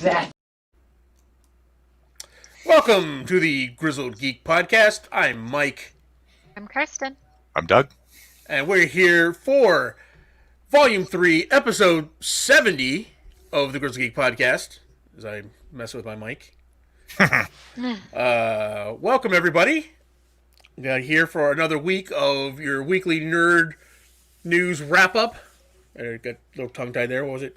that? Welcome to the Grizzled Geek Podcast. I'm Mike. I'm Kirsten. I'm Doug. And we're here for Volume 3, Episode 70 of the Grizzled Geek Podcast, as I mess with my mic. Welcome, everybody. We're here for another week of your weekly nerd news wrap-up. I got a little tongue-tied there. What was it?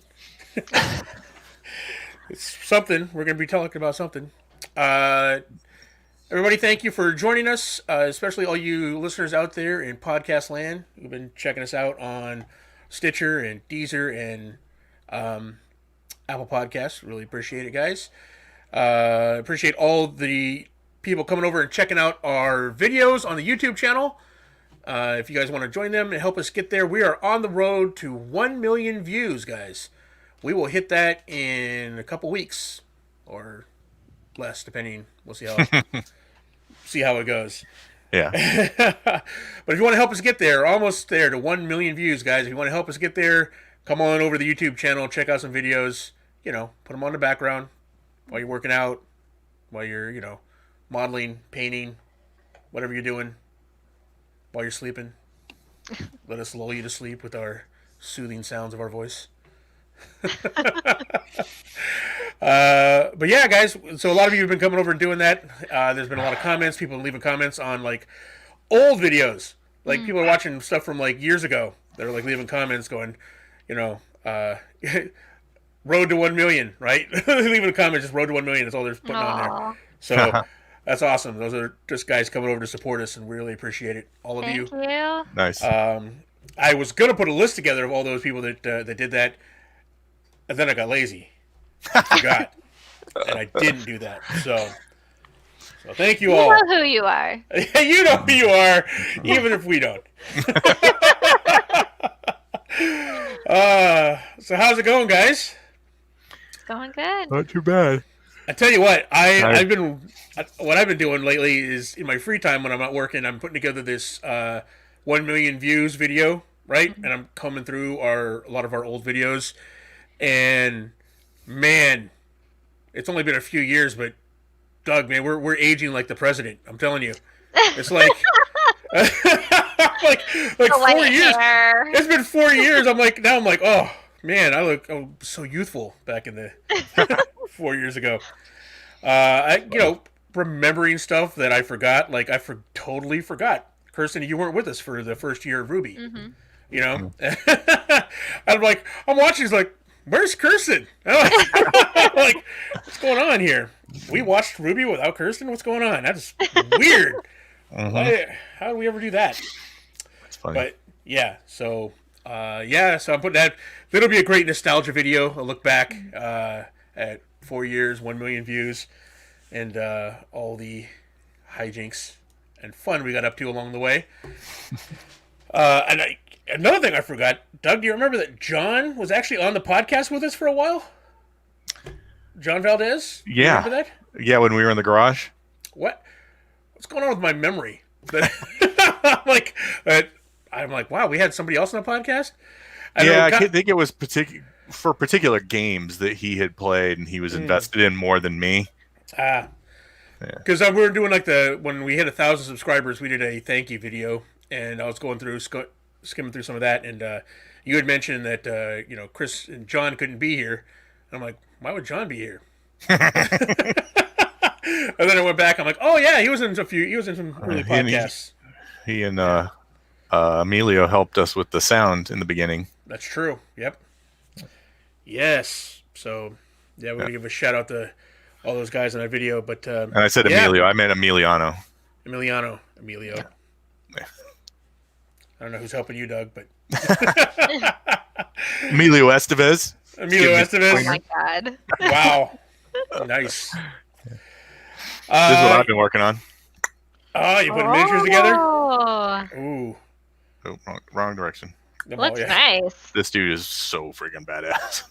It's something. We're going to be talking about something. Everybody, thank you for joining us, especially all you listeners out there in podcast land who've been checking us out on Stitcher and Teasers and Apple Podcasts. Really appreciate it, guys. Appreciate all the people coming over and checking out our videos on the YouTube channel. If you guys want to join them and help us get there, we are on the road to 1 million views, guys. We will hit that in a couple weeks or less, depending. We'll see how it goes. Yeah. But if you want to help us get there, almost there to 1 million views, guys. If you want to help us get there, come on over to the YouTube channel, check out some videos. You know, put them on the background while you're working out, while you're, modeling, painting, whatever you're doing, while you're sleeping. Let us lull you to sleep with our soothing sounds of our voice. But yeah, guys, so a lot of you have been coming over and doing that. There's been a lot of comments, people leaving comments on like old videos, like people are watching stuff from like years ago. They're like leaving comments going, road to 1 million, right? Leaving a comment, just road to 1 million. That's all they're putting on there. So that's awesome. Those are just guys coming over to support us, and we really appreciate it. All of you. Thank you. Nice. I was gonna put a list together of all those people that did that, and then I got lazy. I forgot, and I didn't do that. So thank you all. You know who you are. You know who you are, even if we don't. So how's it going, guys? It's going good. Not too bad. I tell you what, I've been doing lately is in my free time when I'm not working, I'm putting together this 1 million views video, right? And I'm combing through a lot of our old videos, and man, it's only been a few years, but Doug, man, we're aging like the president. I'm telling you, it's like like 4 years. Hair. It's been 4 years. I'm like, oh man, I was so youthful back in the 4 years ago. Remembering stuff that I forgot, like totally forgot. Kirsten, you weren't with us for the first year of Ruby. I'm watching. It's like, where's Kirsten? I'm like, what's going on here? We watched Ruby without Kirsten. What's going on? That's weird. How do we ever do that? That's funny. But yeah, so I'm putting that. That'll be a great nostalgia video. A look back at 4 years, 1 million views, and all the hijinks and fun we got up to along the way. Another thing I forgot, Doug, do you remember that John was actually on the podcast with us for a while? John Valdez? Yeah. Remember that? Yeah, when we were in the garage. What's going on with my memory? I'm like, wow, we had somebody else on the podcast? I think it was for particular games that he had played and he was invested in more than me. Because we were doing when we hit 1,000 subscribers, we did a thank you video, and I was going through, skimming through some of that, and you had mentioned that, Chris and John couldn't be here. And I'm like, why would John be here? And then I went back, I'm like, oh yeah, he was in some early podcasts. He and Emilio helped us with the sound in the beginning. That's true. Yep. Yes. So, yeah, we're going to give a shout out to all those guys in that video. But and I said Emilio. I meant Emiliano. Emilio. Yeah. I don't know who's helping you, Doug, but Emilio Estevez. Oh my god. Wow. Nice. This is what I've been working on. Oh, you putting miniatures together? Ooh. Oh, wrong direction. Looks nice. This dude is so freaking badass.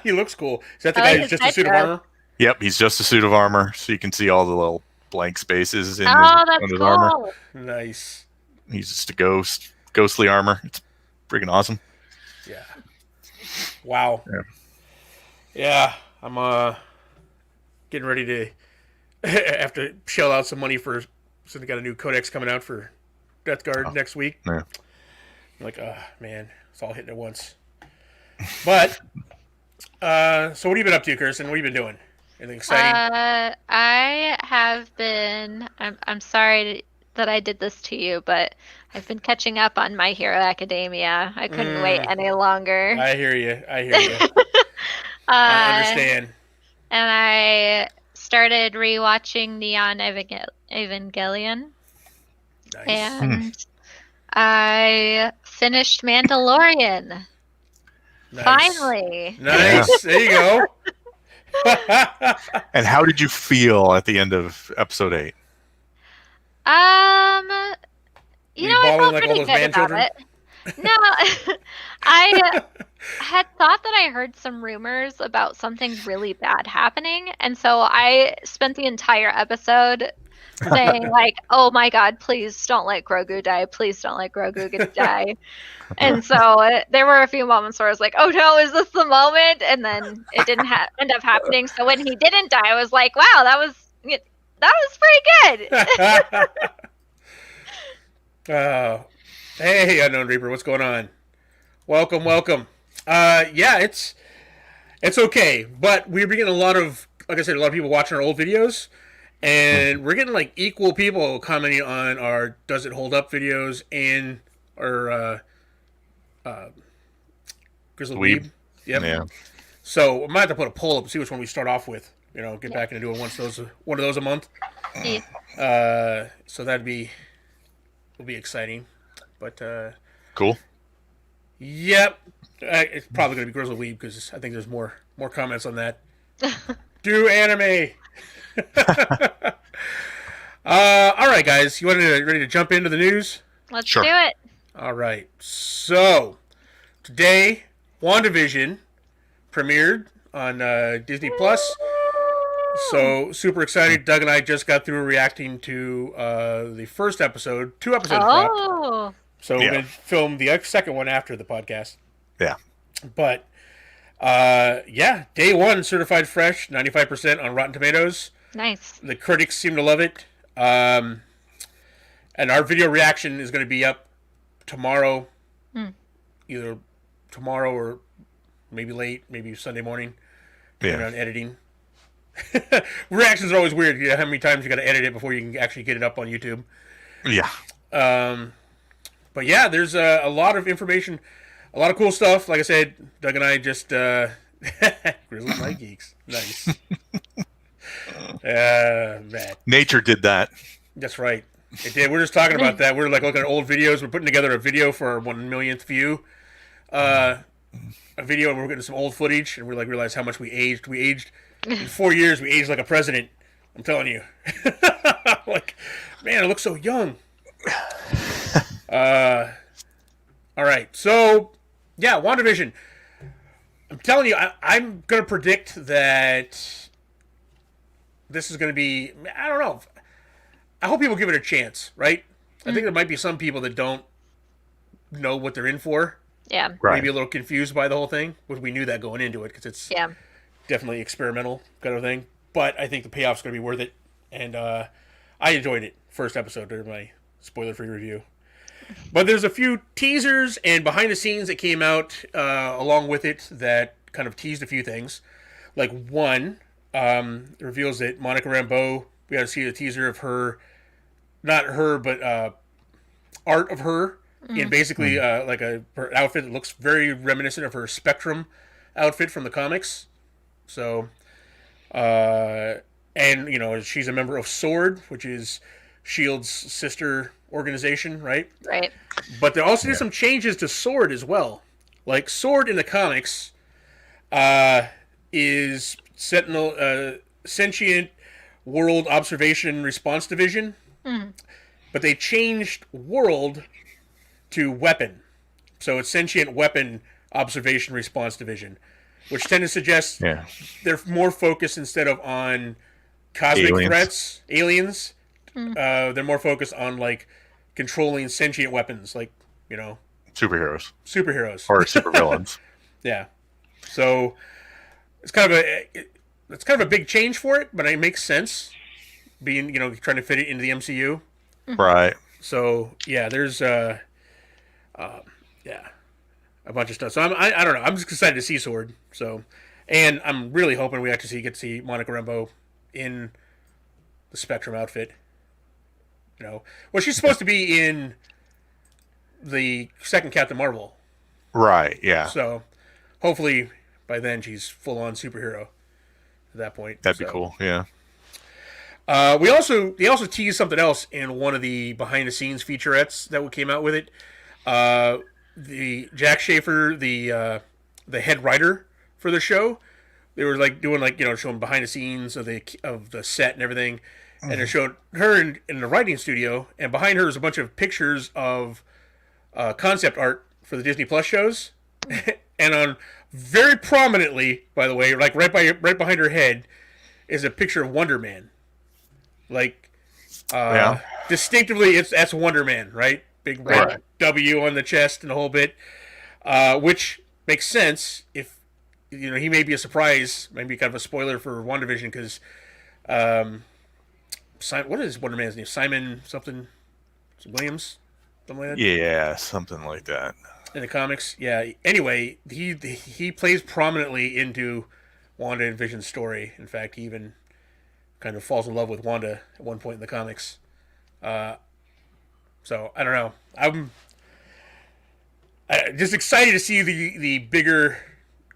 He looks cool. Is that the guy who's just a suit of armor? Yep, he's just a suit of armor, so you can see all the little blank spaces in his cool. armor. Nice. He's just a ghostly armor. It's freaking awesome. Yeah. Wow. Yeah. I'm getting ready to have to shell out some money for, since we got a new codex coming out for Death Guard next week. Yeah. I'm like, oh man, it's all hitting at once. But so what have you been up to, Kirsten? What have you been doing? Anything exciting? I have been. I'm sorry that I did this to you, but I've been catching up on My Hero Academia. I couldn't wait any longer. I hear you. I understand. And I started rewatching Neon Evangelion. Nice. And I finished Mandalorian. Nice. Finally. Nice. There you go. And how did you feel at the end of episode 8? I felt like pretty all those good about man it. No, I had thought that I heard some rumors about something really bad happening, and so I spent the entire episode saying like, "Oh my God, please don't let Grogu die! Please don't let Grogu die!" And so there were a few moments where I was like, "Oh no, is this the moment?" And then it didn't end up happening. So when he didn't die, I was like, "Wow, that was pretty good." Hey, Unknown Reaper, what's going on? Welcome. Yeah, it's okay, but we're getting a lot of, like I said, a lot of people watching our old videos, and we're getting like equal people commenting on our Does It Hold Up videos and our Grizzled Weeb. Yep. Yeah. So I might have to put a poll up and see which one we start off with. Get back into doing one of those a month. Yeah. So will be exciting. But Cool. Yep. It's probably going to be Grizzled Weeb because I think there's more comments on that. Do anime. All right, guys. Ready to jump into the news? Let's do it. All right. So today, WandVision premiered on Disney Plus. So super excited. Doug and I just got through reacting to the first episode. 2 episodes dropped. So we're going to film the second one after the podcast. Yeah. But day 1 certified fresh, 95% on Rotten Tomatoes. Nice. The critics seem to love it. And our video reaction is going to be up tomorrow. Either tomorrow or maybe late, maybe Sunday morning. Depending on editing. Reactions are always weird. How many times you got to edit it before you can actually get it up on YouTube? Yeah. But yeah, there's a lot of information, a lot of cool stuff. Like I said, Doug and I just Grizzled Night Geeks. Nice. Man. Nature did that. That's right. It did. We're just talking about that. We're like looking at old videos. We're putting together a video for our 1 millionth view. A video, and we're getting some old footage, and we realized how much we aged. We aged in 4 years. We aged like a president. I'm telling you. Like, man, I look so young. All right. So, yeah, WandaVision. I'm telling you, I'm going to predict that this is going to be, I don't know. I hope people give it a chance, right? I think there might be some people that don't know what they're in for. Yeah. Right. Maybe a little confused by the whole thing. But we knew that going into it because it's definitely experimental kind of thing. But I think the payoff's going to be worth it. And I enjoyed it. First episode during my spoiler-free review. But there's a few teasers and behind the scenes that came out along with it that kind of teased a few things. Like one, it reveals that Monica Rambeau, we got to see a teaser of her, not her, but art of her in basically her outfit that looks very reminiscent of her Spectrum outfit from the comics. So, and she's a member of SWORD, which is S.H.I.E.L.D''s sister organization, right? Right. But there also did some changes to SWORD as well. Like SWORD in the comics is Sentinel, Sentient World Observation Response Division. But they changed world to weapon. So it's Sentient Weapon Observation Response Division, which tend to suggest they're more focused instead of on cosmic threats, aliens. They're more focused on like controlling sentient weapons, like superheroes or supervillains. Yeah. So it's kind of a big change for it, but it makes sense. Being trying to fit it into the MCU. Right. So yeah, there's yeah, a bunch of stuff. So I don't know. I'm just excited to see Sword. So, and I'm really hoping we actually get to see Monica Rambeau in the Spectrum outfit. Well, she's supposed to be in the second Captain Marvel. Right. Yeah. So, hopefully by then she's full on superhero. At that point, That'd be cool. Yeah. they also teased something else in one of the behind the scenes featurettes that came out with it. The Jack Schaefer, the head writer for the show, they were doing showing behind the scenes of the set and everything, and they showed her in the writing studio, and behind her is a bunch of pictures of concept art for the Disney Plus shows, and on very prominently, by the way, right behind her head, is a picture of Wonder Man. Distinctively, that's Wonder Man, right? Big red W on the chest and the whole bit, which makes sense if he may be a surprise, maybe kind of a spoiler for WandaVision because what is Wonder Man's name? Simon something Williams, something like that. Yeah, something like that. In the comics, yeah. Anyway, he plays prominently into Wanda and Vision's story. In fact, he even kind of falls in love with Wanda at one point in the comics. So I don't know. I'm just excited to see the bigger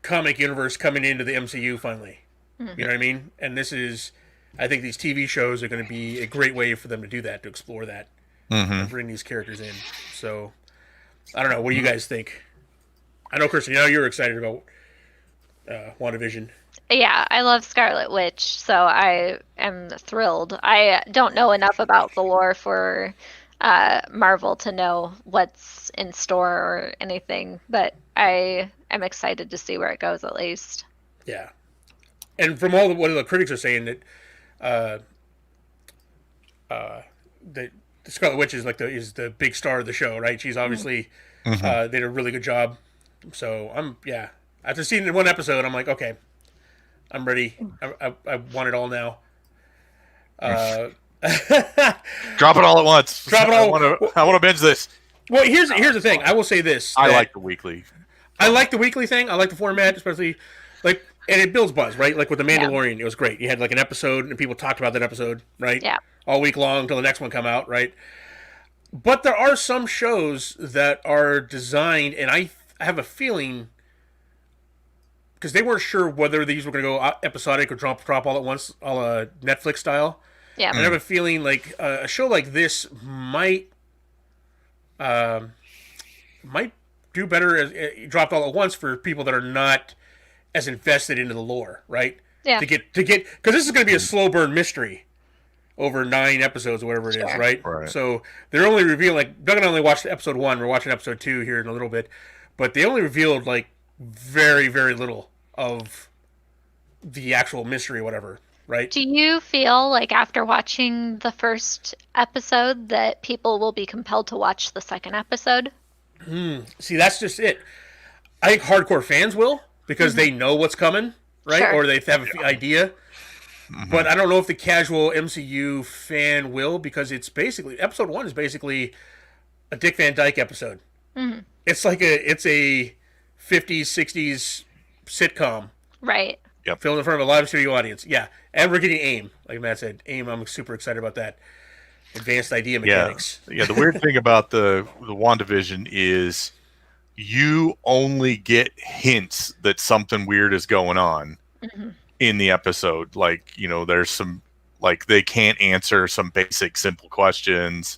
comic universe coming into the MCU finally. Mm-hmm. You know what I mean? And I think these TV shows are going to be a great way for them to do that, to explore that, and bring these characters in. So I don't know. What do you guys think? I know, Kristen, you're excited about WandaVision. Yeah, I love Scarlet Witch, so I am thrilled. I don't know enough about the lore for Marvel to know what's in store or anything, but I am excited to see where it goes at least. Yeah, and from what the critics are saying that the Scarlet Witch is is the big star of the show, right? She's obviously they did a really good job. So after seeing one episode, I'm like, okay, I'm ready. I want it all now. Drop it all at once. Drop it all. I want to binge this. Well, here's the thing. I will say this. I like the weekly. I like the weekly thing. I like the format, especially and it builds buzz, right? Like with the Mandalorian, It was great. You had an episode, and people talked about that episode, right? Yeah. All week long until the next one come out, right? But there are some shows that are designed, and I have a feeling, because they weren't sure whether these were going to go episodic or drop all at once, all Netflix style. Yeah. And I have a feeling a show like this might do better as dropped all at once for people that are not as invested into the lore, right? Yeah. To get because this is going to be a slow burn mystery over 9 episodes or whatever it is, right? Right. So they're only revealing Doug and I only watched episode 1. We're watching episode 2 here in a little bit, but they only revealed very, very little of the actual mystery or whatever, right? Do you feel like after watching the first episode that people will be compelled to watch the second episode? See, that's just it. I think hardcore fans will because they know what's coming, right? Sure. Or they have an idea. But I don't know if the casual MCU fan will, because it's basically episode 1 is basically a Dick Van Dyke episode. Mm-hmm. It's it's a 50s, 60s sitcom. Right. Yep. Filmed in front of a live studio audience. Yeah. And we're getting AIM. Like Matt said, AIM, I'm super excited about that. Advanced idea mechanics. Yeah, the weird thing about the WandaVision is you only get hints that something weird is going on in the episode. There's some, they can't answer some basic, simple questions.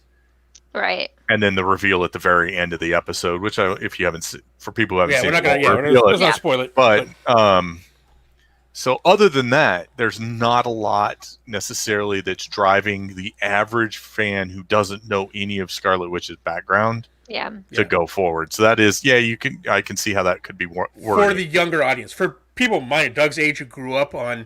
Right. And then the reveal at the very end of the episode, which if you haven't seen, for people who haven't seen we're not it, going to spoil it. But so other than that, there's not a lot necessarily that's driving the average fan who doesn't know any of Scarlet Witch's background to go forward. So that is, I can see how that could be working. For the younger audience, for people my Doug's age who grew up on,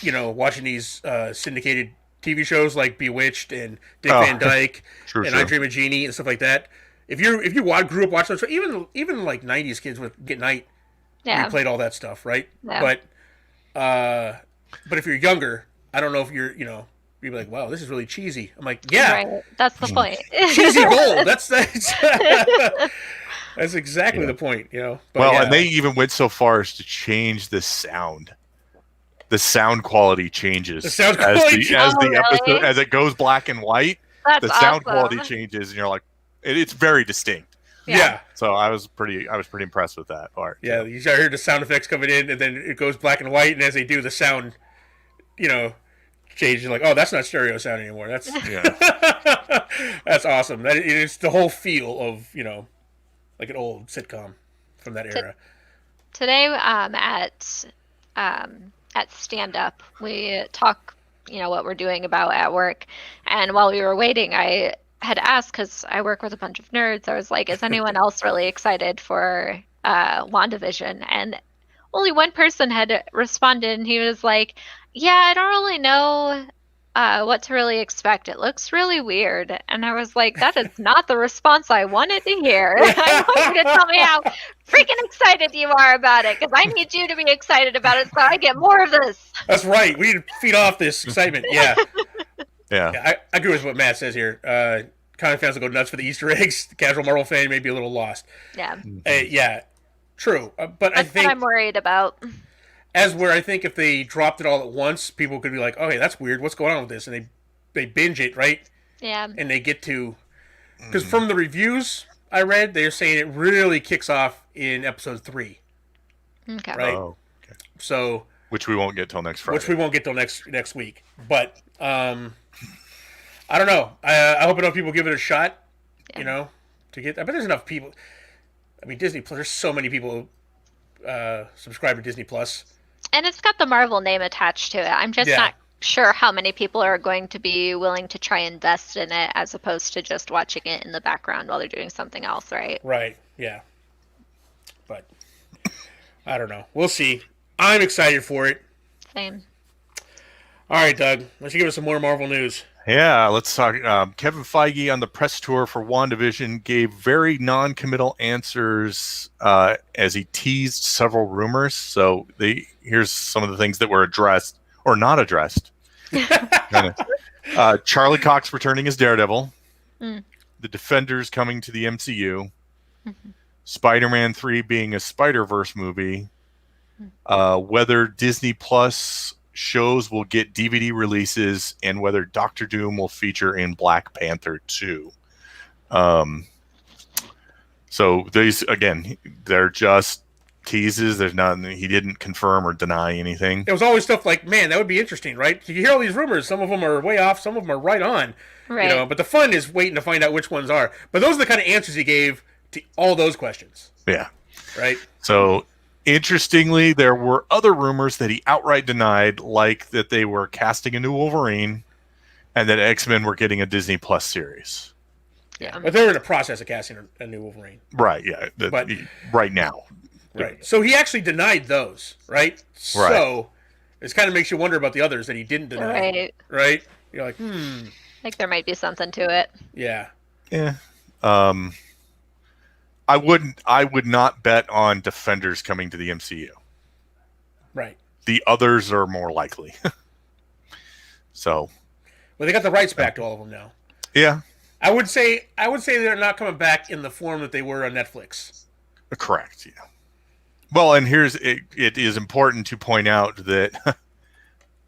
watching these syndicated TV shows like Bewitched and Dick Van Dyke and I Dream of Jeannie and stuff like that. If you grew up watching those, even 90s kids with Get Night, we played all that stuff, right? Yeah. But But if you're younger, I don't know if you're you'd be like, wow, this is really cheesy. I'm like, yeah, Right. That's the point. cheesy gold. That's that's exactly the point, But Well, yeah. and they even went so far as to change the sound. The sound quality changes The sound quality really? as it goes black and white. That's The sound awesome. quality changes, and you're like, it's very distinct. Yeah. So I was pretty impressed with that part. Yeah, you start hearing the sound effects coming in, and then it goes black and white, and as they do, the sound, changes. You're like, oh, that's not stereo sound anymore. That's that's awesome. That is the whole feel of like an old sitcom from that era. Today, at stand up, we talk, what we're doing about at work, and while we were waiting, I had asked, because I work with a bunch of nerds, I was like, is anyone else really excited for WandaVision? And only one person had responded, and he was like, yeah, I don't really know what to really expect. It looks really weird. And I was like, that is not the response I wanted to hear. I want you to tell me how freaking excited you are about it, because I need you to be excited about it so I get more of this. That's right. We need to feed off this excitement. Yeah. Yeah. I agree with what Matt says here. Comic fans will go nuts for the Easter eggs. The casual Marvel fan may be a little lost. Yeah. Yeah. True. But That's I think what I'm worried about. I think if they dropped it all at once, people could be like, okay, that's weird. What's going on with this? And they binge it, right? Yeah. And they get to... Because from the reviews I read, they're saying it really kicks off in episode 3. Okay. Right? Oh, okay. So... Which we won't get till next Friday. Which we won't get till next week. But, I don't know. I hope enough people give it a shot, to get... I bet there's enough people... I mean, Disney Plus, there's so many people subscribe to Disney Plus. And it's got the Marvel name attached to it. I'm just not sure how many people are going to be willing to try and invest in it as opposed to just watching it in the background while they're doing something else, right? Right, yeah. But, I don't know. We'll see. I'm excited for it. Same. All right, Doug. Why don't you give us some more Marvel news? Yeah, let's talk. Kevin Feige on the press tour for WandaVision gave very non-committal answers as he teased several rumors. So here's some of the things that were addressed or not addressed. Charlie Cox returning as Daredevil. The Defenders coming to the MCU. Spider-Man 3 being a Spider-Verse movie. Whether Disney Plus shows will get DVD releases, and whether Doctor Doom will feature in Black Panther 2. So these, again, they're just teases. There's nothing. He didn't confirm or deny anything. It was always stuff like, man, that would be interesting, right? You hear all these rumors. Some of them are way off. Some of them are right on. Right. But the fun is waiting to find out which ones are. But those are the kind of answers he gave to all those questions. Yeah. Right? So... Interestingly, there were other rumors that he outright denied, like that they were casting a new Wolverine and that X-Men were getting a Disney Plus series. Yeah. But they're in the process of casting a new Wolverine. Right, yeah. But right now. Right. So he actually denied those, right? So it kind of makes you wonder about the others that he didn't deny. Right. Right? You're like, Like there might be something to it. Yeah. Yeah. I would not bet on Defenders coming to the MCU. Right. The others are more likely. So. Well, they got the rights back to all of them now. Yeah. I would say they're not coming back in the form that they were on Netflix. Correct. Yeah. Well, and it is important to point out that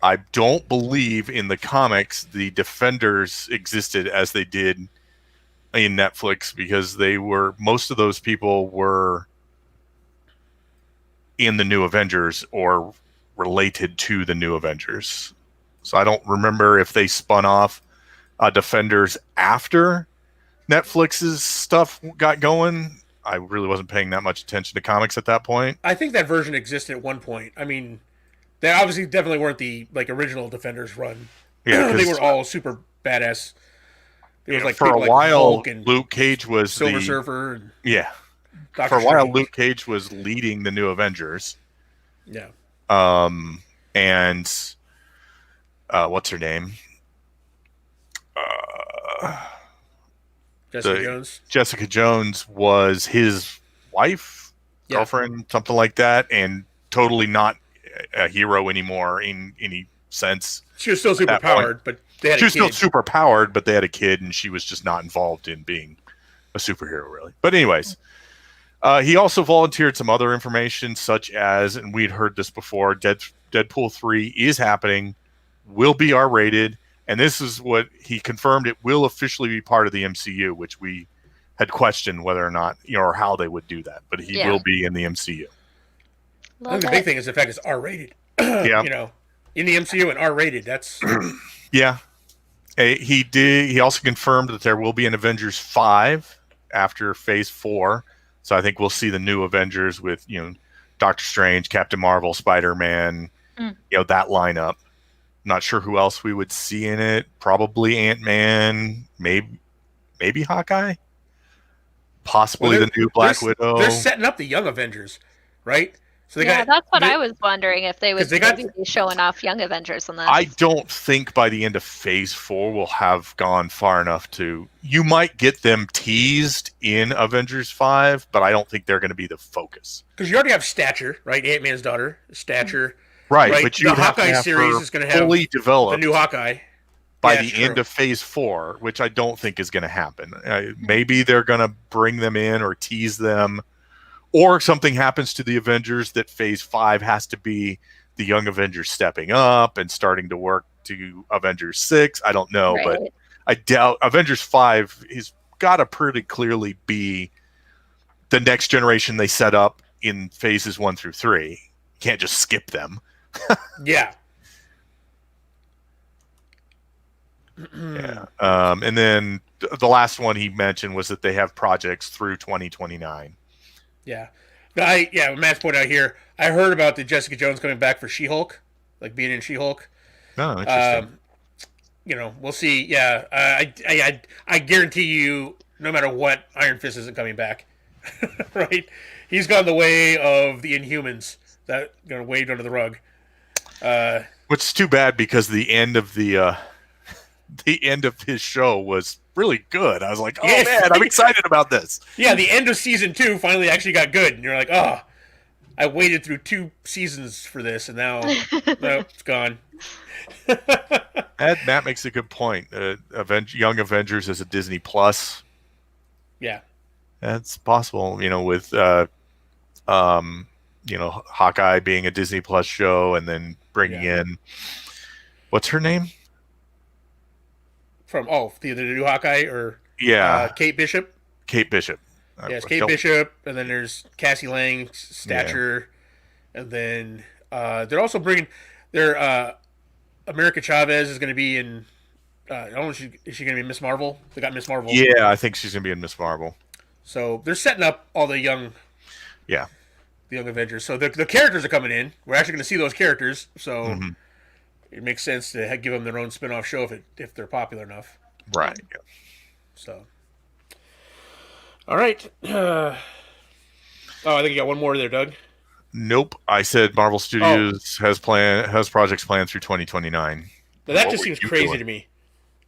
I don't believe in the comics the Defenders existed as they did in Netflix, because most of those people were in the New Avengers or related to the New Avengers. So I don't remember if they spun off Defenders after Netflix's stuff got going. I really wasn't paying that much attention to comics at that point. I think that version existed at one point. I mean, they obviously definitely weren't the original Defenders run. Yeah, they were all super badass. It was like for a like while, Luke Cage was Silver Surfer. And for a while, Luke Cage was leading the New Avengers. Yeah. And what's her name? Jessica Jones. Jessica Jones was his wife, girlfriend, something like that, and totally not a hero anymore in any sense. She was still super powered, but they had she a was kid. still super powered, but they had a kid, and she was just not involved in being a superhero, really. But anyways, he also volunteered some other information, such as, and we'd heard this before, Deadpool 3 is happening, will be R-rated, and this is what he confirmed: it will officially be part of the MCU, which we had questioned whether or not, or how they would do that, but he will be in the MCU. I think the big thing is the fact it's R-rated. Yeah. In the MCU and R-rated, that's... Yeah. He also confirmed that there will be an Avengers 5 after Phase 4. So I think we'll see the new Avengers with, Doctor Strange, Captain Marvel, Spider-Man, that lineup. Not sure who else we would see in it. Probably Ant-Man, maybe Hawkeye. Possibly the new Black Widow. They're setting up the Young Avengers, right? So that's what I was wondering, if they would be showing off Young Avengers in this. I don't think by the end of Phase 4 we'll have gone far enough to... You might get them teased in Avengers 5, but I don't think they're going to be the focus. Because you already have Stature, right? Ant-Man's daughter, Stature. Right, but the Hawkeye series is going to have fully developed the new Hawkeye by the end of Phase 4, which I don't think is going to happen. Maybe they're going to bring them in or tease them, or something happens to the Avengers that Phase 5 has to be the Young Avengers stepping up and starting to work to Avengers 6. I don't know, but I doubt Avengers 5 has got to pretty clearly be the next generation they set up in Phases 1 through 3. You can't just skip them. Yeah. Yeah. And then the last one he mentioned was that they have projects through 2029. Yeah. Matt's pointed out here, I heard about the Jessica Jones coming back for She-Hulk, like being in She-Hulk. Oh, interesting. We'll see. Yeah. I guarantee you, no matter what, Iron Fist isn't coming back. Right? He's gone the way of the Inhumans that waved under the rug. Which is too bad, because the end of the end of his show was really good. I was like, man, I'm excited about this. Yeah, the end of season 2 finally actually got good, and you're like, I waited through 2 seasons for this, and now no, it's gone. Matt makes a good point. Young Avengers is a Disney Plus. Yeah, that's possible. With Hawkeye being a Disney Plus show, and then bringing in, what's her name? From the new Hawkeye, or Kate Bishop. Kate Bishop. Yes, Kate Bishop, and then there's Cassie Lang, Stature, and then they're also bringing America Chavez is going to be in. I don't know, is she going to be Miss Marvel? They got Miss Marvel. Yeah, I think she's going to be in Miss Marvel. So they're setting up all the young. Yeah. The Young Avengers. So the characters are coming in. We're actually going to see those characters. So it makes sense to give them their own spin-off show if they're popular enough. Right. Yeah. So. All right. I think you got one more there, Doug. Nope. I said Marvel Studios has projects planned through 2029. Now, that just seems crazy to me.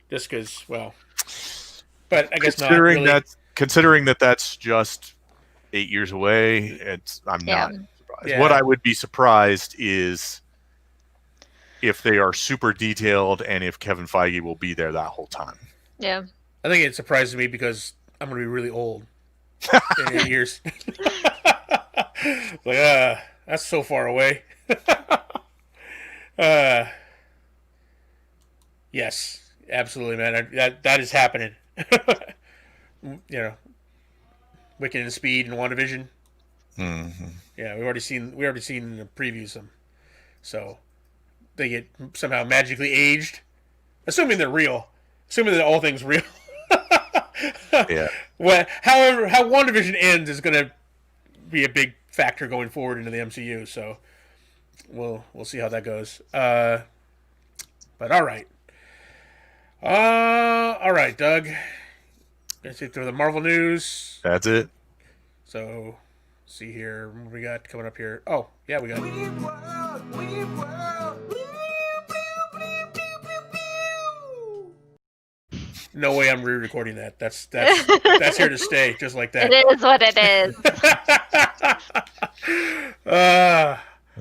Just because, but I guess not really. Considering that that's just 8 years away, I'm not surprised. Yeah. What I would be surprised is if they are super detailed and if Kevin Feige will be there that whole time. Yeah. I think it surprises me because I'm going to be really old in 8 years. That's so far away. Yes, absolutely, man. That is happening. Wicked and Speed and WandaVision. Mm-hmm. Yeah, we already seen the previews them. So they get somehow magically aged, assuming they're real, assuming that all things real. Yeah. However, how WandaVision ends is going to be a big factor going forward into the MCU. So we'll see how that goes. But all right. All right, Doug. Let's get through the Marvel news. That's it. So, see here. What we got coming up here? Oh, yeah, we got. No way I'm re-recording that. That's here to stay, just like that. It is what it is.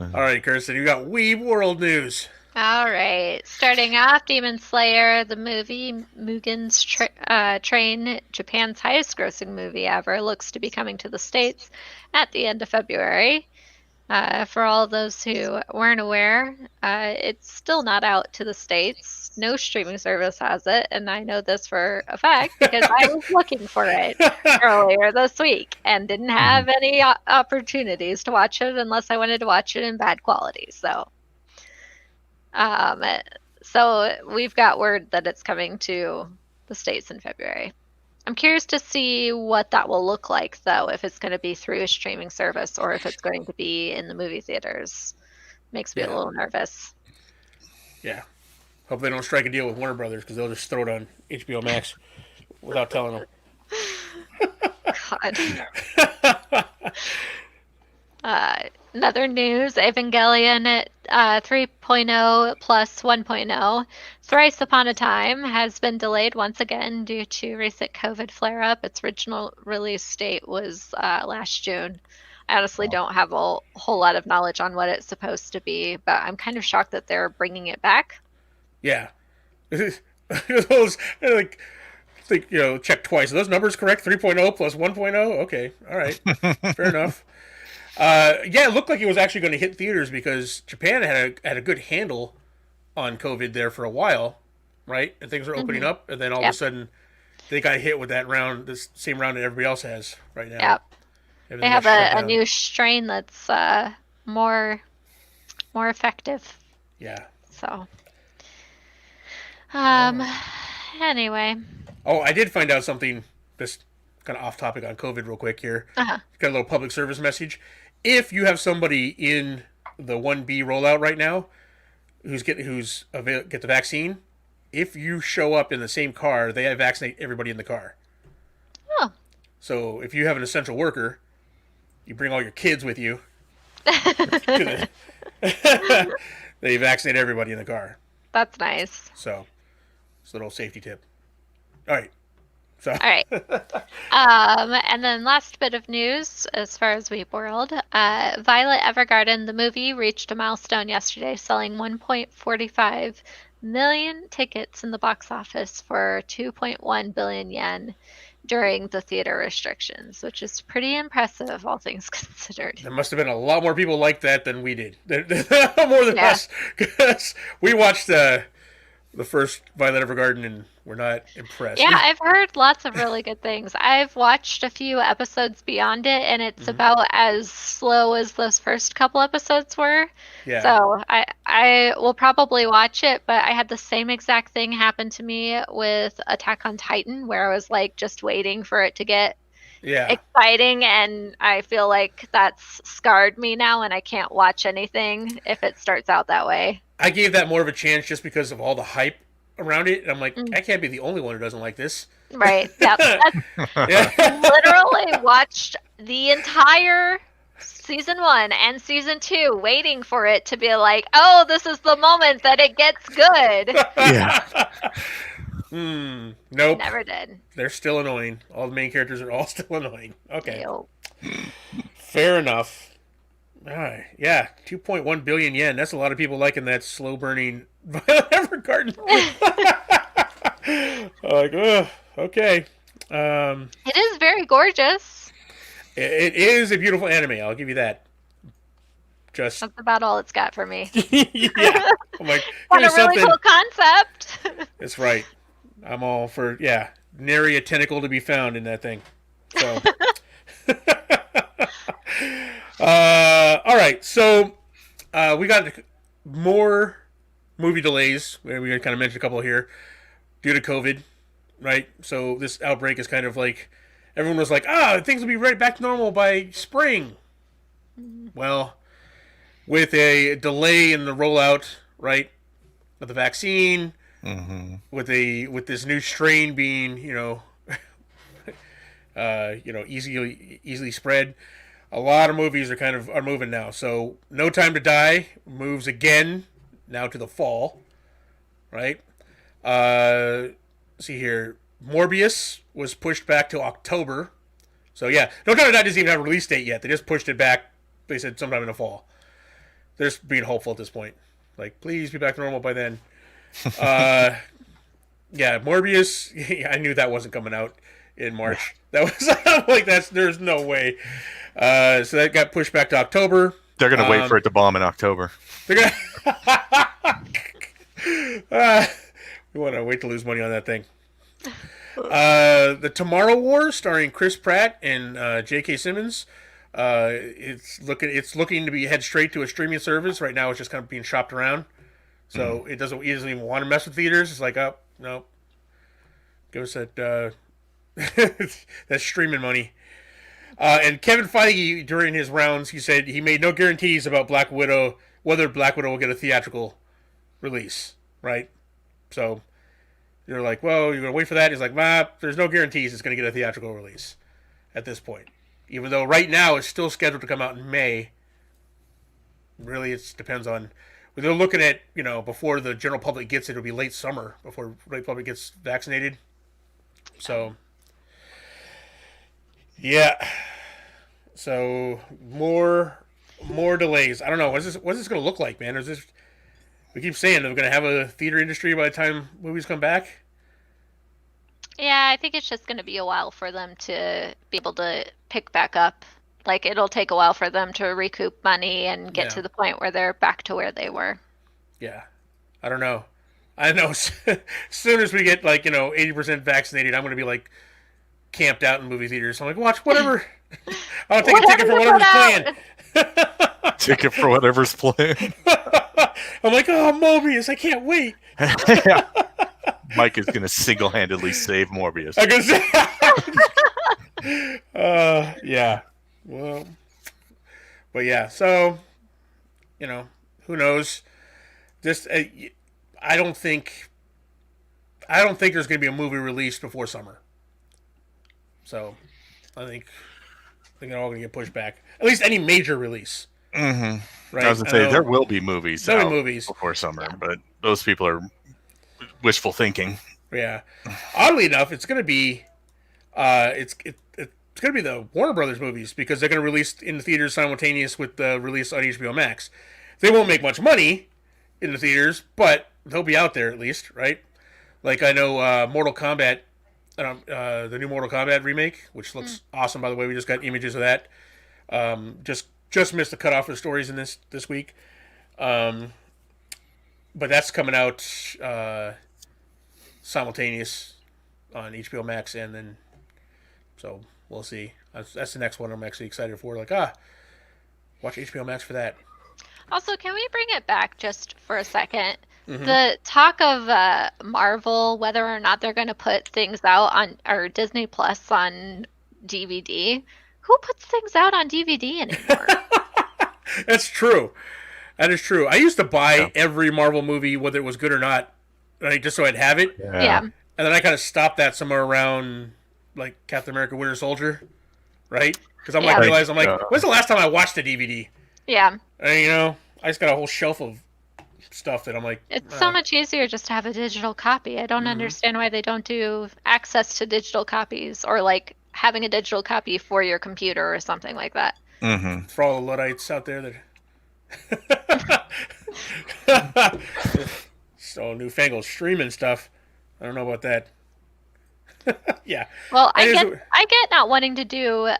All right, Kirsten, you got Weeb World News. All right. Starting off, Demon Slayer, the movie, Mugen's Train, Japan's highest grossing movie ever, looks to be coming to the States at the end of February. For all those who weren't aware, it's still not out to the States. No streaming service has it, and I know this for a fact because I was looking for it earlier this week and didn't have any opportunities to watch it unless I wanted to watch it in bad quality. So we've got word that it's coming to the States in February. I'm curious to see what that will look like, though, if it's going to be through a streaming service or if it's going to be in the movie theaters. Makes me a little nervous. Yeah. Hope they don't strike a deal with Warner Brothers because they'll just throw it on HBO Max without telling them. God. Another news, Evangelion at 3.0 plus 1.0, Thrice Upon a Time, has been delayed once again due to recent COVID flare-up. Its original release date was last June. I honestly don't have a whole lot of knowledge on what it's supposed to be, but I'm kind of shocked that they're bringing it back. Yeah. Those, check twice. Are those numbers correct? 3.0 plus 1.0? Okay. All right. Fair enough. It looked like it was actually going to hit theaters because Japan had a good handle on COVID there for a while, right? And things were opening up, and then all of a sudden they got hit with this same round that everybody else has right now. Yep. They have a new strain that's more effective. Yeah. So, anyway. Oh, I did find out something. This kind of off topic on COVID, real quick here. Got a little public service message. If you have somebody in the 1B rollout right now who's get the vaccine, if you show up in the same car, they vaccinate everybody in the car. Oh. So if you have an essential worker, you bring all your kids with you. They vaccinate everybody in the car. That's nice. So it's a little safety tip. All right. So. All right. And then last bit of news as far as Weep World. Violet Evergarden, the movie, reached a milestone yesterday, selling 1.45 million tickets in the box office for 2.1 billion yen during the theater restrictions, which is pretty impressive, all things considered. There must have been a lot more people like that than we did. More than us. Because we watched the first Violet Evergarden and we're not impressed. Yeah, I've heard lots of really good things. I've watched a few episodes beyond it, and it's about as slow as those first couple episodes were. Yeah. So I will probably watch it, but I had the same exact thing happen to me with Attack on Titan, where I was like just waiting for it to get exciting, and I feel like that's scarred me now, and I can't watch anything if it starts out that way. I gave that more of a chance just because of all the hype around it, and I'm like, I can't be the only one who doesn't like this. Right. Yep. Literally watched the entire season 1 and season 2 waiting for it to be like, oh, this is the moment that it gets good. Yeah. Nope. Never did. They're still annoying. All the main characters are all still annoying. Okay. Ew. Fair enough. All right. Yeah, 2.1 billion yen. That's a lot of people liking that slow-burning Violet Evergarden. Okay. It is very gorgeous. It is a beautiful anime. I'll give you that. That's about all it's got for me. Yeah. I'm like, what a really cool concept. That's right. I'm all for, nary a tentacle to be found in that thing. So. All right, so we got more movie delays. We kind of mentioned a couple here due to COVID, right? So this outbreak is kind of like everyone was like, things will be right back to normal by spring. Well, with a delay in the rollout, right, of the vaccine, with this new strain being, easily spread. A lot of movies are moving now. So No Time to Die moves again now to the fall, right? See here, Morbius was pushed back to October. So yeah, No Time to Die doesn't even have a release date yet. They just pushed it back. They said sometime in the fall. they're just being hopeful at this point. Like, please be back to normal by then. Yeah, Morbius. I knew that wasn't coming out in March. That was like there's no way. So that got pushed back to October. They're gonna wait for it to bomb in October. They're gonna. We want to wait to lose money on that thing. The Tomorrow War, starring Chris Pratt and J.K. Simmons. It's looking to be head straight to a streaming service. Right now, it's just kind of being shopped around. So he doesn't even want to mess with theaters. It's like, oh no, give us that that streaming money. And Kevin Feige, during his rounds, he said he made no guarantees about Black Widow, whether Black Widow will get a theatrical release, right? So you're like, well, you're going to wait for that? He's like, there's no guarantees it's going to get a theatrical release at this point. Even though right now it's still scheduled to come out in May. Really, it depends on... They're looking at, before the general public gets it, it'll be late summer before the general public gets vaccinated. So, yeah. So, more delays. I don't know. What's this going to look like, man? We keep saying they're going to have a theater industry by the time movies come back. Yeah, I think it's just going to be a while for them to be able to pick back up. Like, it'll take a while for them to recoup money and get to the point where they're back to where they were. Yeah. I don't know. I know as soon as we get, 80% vaccinated, I'm going to be, camped out in movie theaters. I'm like, watch whatever. I'll take a ticket for whatever's playing. Ticket for whatever's playing. I'm like, oh, Mobius, I can't wait. Mike is going to single-handedly save Morbius. I'm going to say... yeah. Well, but yeah, so, who knows? Just, I don't think there's going to be a movie released before summer. So, I think they're all going to get pushed back. At least any major release. Mm-hmm. Right? I was going to say, there will be movies before summer, but those people are wishful thinking. Yeah. Oddly enough, it's going to be, it's going to be the Warner Brothers movies because they're going to release in the theaters simultaneous with the release on HBO Max. They won't make much money in the theaters, but they'll be out there at least, right? Like I know Mortal Kombat, the new Mortal Kombat remake, which looks awesome, by the way. We just got images of that. Just missed the cutoff for the stories in this week. But that's coming out simultaneous on HBO Max, and then so we'll see. That's the next one I'm actually excited for. Watch HBO Max for that. Also, can we bring it back just for a second? Mm-hmm. The talk of Marvel, whether or not they're going to put things out on or Disney Plus on DVD. Who puts things out on DVD anymore? That's true. That is true. I used to buy every Marvel movie, whether it was good or not, just so I'd have it. Yeah. And then I kind of stopped that somewhere around Captain America: Winter Soldier, right? Because I'm when's the last time I watched a DVD? Yeah. And, I just got a whole shelf of stuff that I'm like... It's so much easier just to have a digital copy. I don't understand why they don't do access to digital copies or, having a digital copy for your computer or something like that. Mm-hmm. For all the Luddites out there that... So newfangled streaming stuff. I don't know about that. Yeah. Well, I get not wanting to do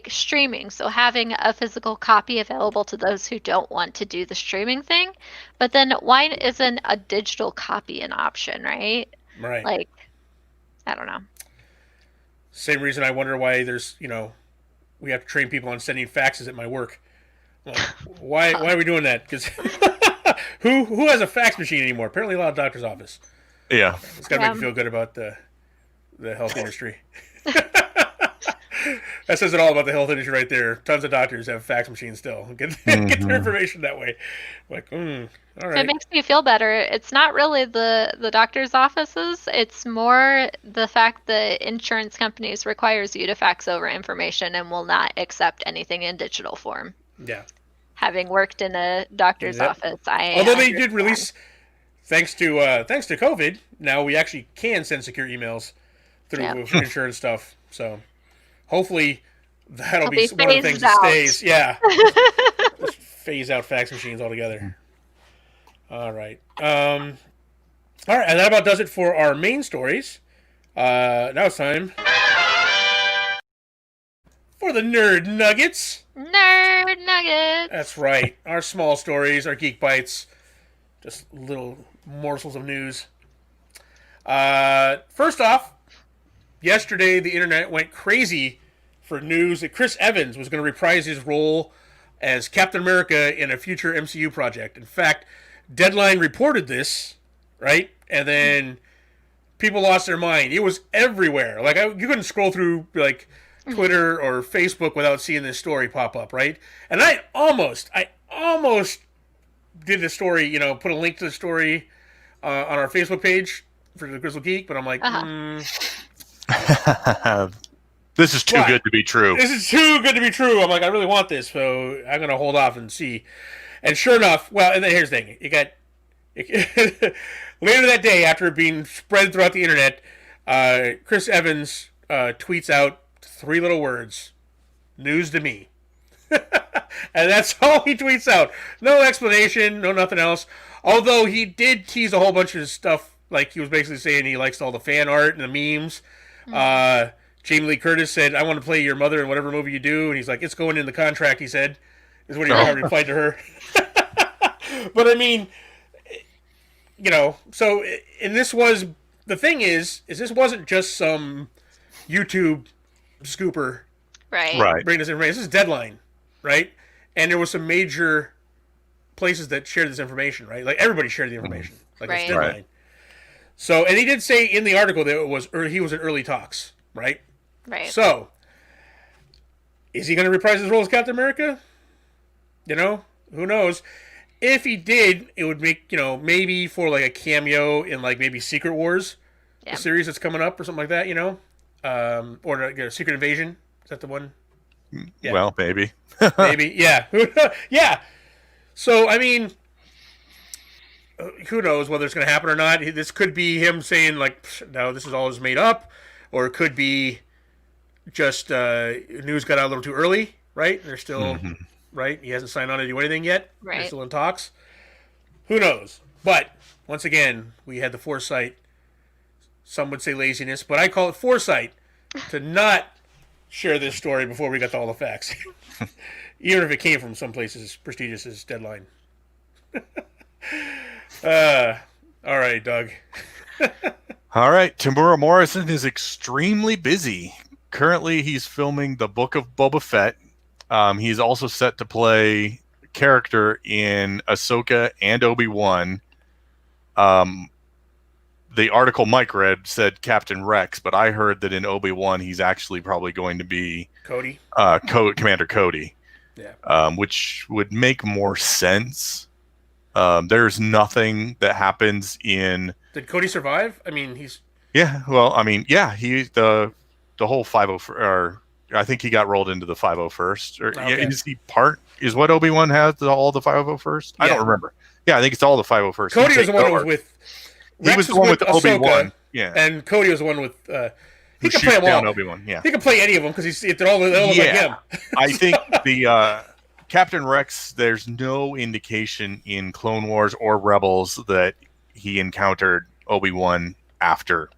streaming, so having a physical copy available to those who don't want to do the streaming thing. But then why isn't a digital copy an option, right? Right. I don't know. Same reason I wonder why there's, we have to train people on sending faxes at my work. Why are we doing that? Because who has a fax machine anymore? Apparently a lot of doctor's office. Yeah. It's got to make you feel good about the health industry. That says it all about the health industry right there. Tons of doctors have fax machines still. Get their information that way. All right. It makes me feel better. It's not really the doctor's offices. It's more the fact that insurance companies requires you to fax over information and will not accept anything in digital form. Yeah. Having worked in a doctor's office, although they did release, thanks to COVID, now we actually can send secure emails through insurance stuff. So hopefully that'll be one of the things that stays. Yeah. Just phase out fax machines altogether. All right. All right, and that about does it for our main stories. Now it's time for the Nerd Nuggets. Nerd Nuggets. That's right. Our small stories, our geek bites, just little morsels of news. First off, yesterday the internet went crazy for news that Chris Evans was going to reprise his role as Captain America in a future MCU project. In fact, Deadline reported this, right? And then people lost their mind. It was everywhere. Like you couldn't scroll through like Twitter or Facebook without seeing this story pop up, right? And I almost did the story, put a link to the story on our Facebook page for the Grizzled Geek, but I'm like, this is too good to be true. This is too good to be true. I'm like, I really want this, so I'm going to hold off and see. And sure enough, well, and then here's the thing. Later that day, after it being spread throughout the internet, Chris Evans tweets out 3 little words: news to me. And that's all he tweets out. No explanation, no nothing else. Although he did tease a whole bunch of stuff, like he was basically saying he likes all the fan art and the memes. Jamie Lee Curtis said, "I want to play your mother in whatever movie you do," and he's like, "It's going in the contract," he said, is what he replied to her. But I mean, so, and this was, the thing is this wasn't just some YouTube scooper. Right. Bring this information. This is Deadline, right? And there was some major places that shared this information, right? Like everybody shared the information. Like it's Deadline. Right. So, and he did say in the article that he was in early talks, right? Right. So, is he going to reprise his role as Captain America? Who knows? If he did, it would make, maybe for like a cameo in like maybe Secret Wars, the series that's coming up or something like that, or Secret Invasion. Is that the one? Yeah. Well, maybe. Maybe, yeah. Yeah. So, I mean, who knows whether it's going to happen or not. This could be him saying, like, no, this is all just made up. Or it could be just news got out a little too early, right? They're still, right? He hasn't signed on to do anything yet. Right. They're still in talks. Who knows? But, once again, we had the foresight. Some would say laziness, but I call it foresight to not share this story before we got all the facts. Even if it came from some places as prestigious as Deadline. All right, Doug. All right, Timur Morrison is extremely busy. Currently, he's filming the Book of Boba Fett. He's also set to play a character in Ahsoka and Obi-Wan. The article Mike read said Captain Rex, but I heard that in Obi-Wan he's actually probably going to be Cody. Commander Cody. Yeah. Which would make more sense. There's nothing that happens in. Did Cody survive? I mean, he's. Yeah. Well, I mean, yeah. He the whole 501st, or I think he got rolled into the 501st. Or okay. Is he part? Is what Obi-Wan has all the 501st? Yeah. I don't remember. Yeah, I think it's all the 501st. Cody was the one who was with. He was the one with Obi-Wan. Yeah. And Cody was the one with. He can play them all. Obi-Wan. Yeah. He can play any of them because they're all like him. I think the Captain Rex. There's no indication in Clone Wars or Rebels that he encountered Obi-Wan after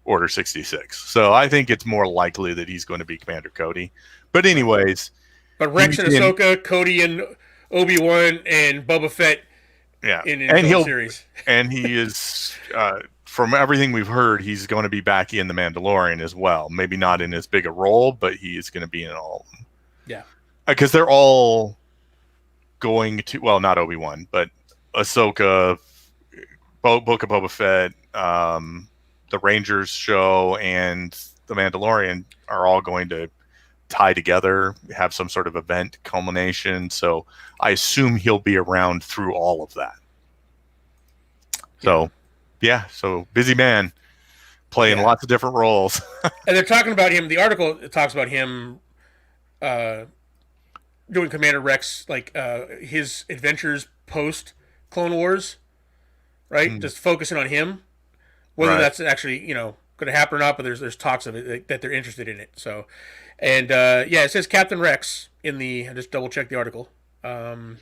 Order 66. So I think it's more likely that he's going to be Commander Cody. But anyways. But Rex and Ahsoka, Cody and Obi-Wan and Boba Fett. Yeah. In the series. And he is, from everything we've heard, he's going to be back in The Mandalorian as well. Maybe not in as big a role, but he is going to be in all of them. Yeah. Because they're all going to, well, not Obi-Wan, but Ahsoka, Book of Boba Fett, the Rangers show, and The Mandalorian are all going to tie together, have some sort of event culmination. So I assume he'll be around through all of that. So, yeah, so busy man playing lots of different roles. And they're talking about him. The article talks about him doing Commander Rex, like his adventures post Clone Wars, right? Just focusing on him. Whether that's actually, going to happen or not, but there's talks of it that they're interested in it. So, and it says Captain Rex in the. I just double checked the article. Um,